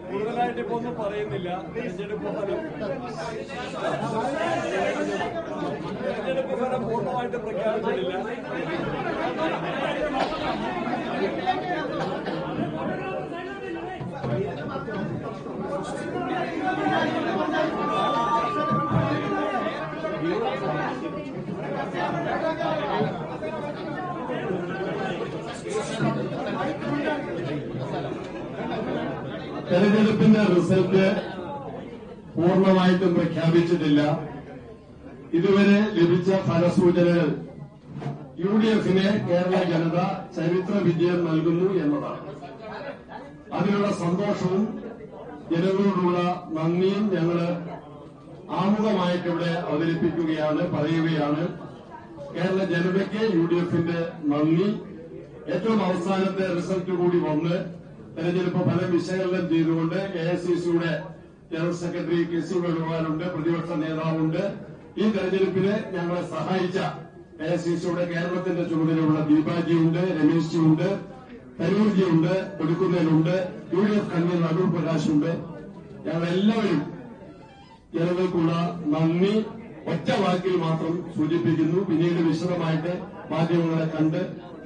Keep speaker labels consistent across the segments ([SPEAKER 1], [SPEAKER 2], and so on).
[SPEAKER 1] കൂടുതലായിട്ട് ഇപ്പൊ ഒന്നും പറയുന്നില്ല. തെരഞ്ഞെടുപ്പ് ഫലം പൂർണ്ണമായിട്ട് പ്രഖ്യാപിച്ചിട്ടില്ല.
[SPEAKER 2] തെരഞ്ഞെടുപ്പിന്റെ റിസൾട്ട് പൂർണ്ണമായിട്ടും പ്രഖ്യാപിച്ചിട്ടില്ല. ഇതുവരെ ലഭിച്ച ഫലസൂചനകൾ UDFന് കേരള ജനത ചരിത്ര വിജയം നൽകുന്നു എന്നതാണ്. അതിനുള്ള സന്തോഷവും ജനങ്ങളോടുള്ള നന്ദിയും ഞങ്ങൾ ആമുഖമായിട്ടിവിടെ അവതരിപ്പിക്കുകയാണ്, പറയുകയാണ്. കേരള ജനതയ്ക്ക് UDFന്റെ നന്ദി. ഏറ്റവും അവസാനത്തെ റിസൾട്ട് കൂടി വന്ന് തെരഞ്ഞെടുപ്പ് ഫലം വിശകലനം ചെയ്തുകൊണ്ട് AICCയുടെ ജനറൽ സെക്രട്ടറി KC വേണുഗോപാലുണ്ട്, പ്രതിപക്ഷ നേതാവുണ്ട്. ഈ തെരഞ്ഞെടുപ്പിന് ഞങ്ങളെ സഹായിച്ച AICCയുടെ കേരളത്തിന്റെ ചുമതലയുള്ള ദീപാജിയുണ്ട്, രമേശ്ജിയുണ്ട്, തരൂർജിയുണ്ട്, കൊടുക്കുന്നതിലുണ്ട്, UDF കൺവീനർ അടൂർ പ്രകാശുണ്ട്. ഞങ്ങളെല്ലാവരും ജനങ്ങൾക്കുള്ള നന്ദി ഒറ്റ വാക്കിൽ മാത്രം സൂചിപ്പിക്കുന്നു. പിന്നീട് വിശദമായിട്ട് മാധ്യമങ്ങളെ കണ്ട്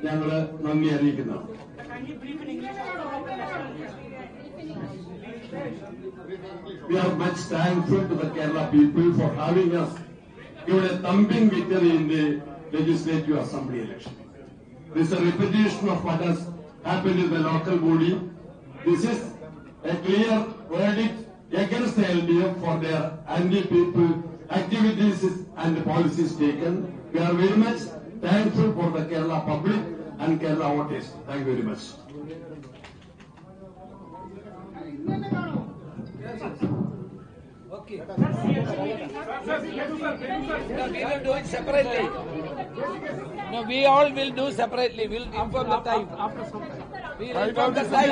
[SPEAKER 2] ഞങ്ങൾ നന്ദി അറിയിക്കുന്നതാണ്. We are much thankful to the Kerala people for having us given a thumping victory in the Legislative Assembly election. This is a repetition of what has happened in the local body. This is a clear verdict against the LDF for their anti-people activities and policies taken. We are very much thankful for the Kerala public and Kerala voters. Thank you very much.
[SPEAKER 3] Okay. No, we will do it separately. No, we all will do separately. We'll inform the time. We'll inform the time.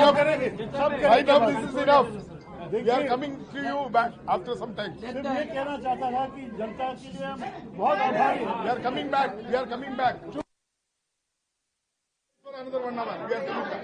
[SPEAKER 4] Right now, this is enough. We are coming to you back after some time.
[SPEAKER 5] सिर्फ ये कहना चाहता था कि जनता के लिए हम बहुत आभारी हैं.
[SPEAKER 4] We are coming back. We are coming back. For another 1 hour. We are coming back.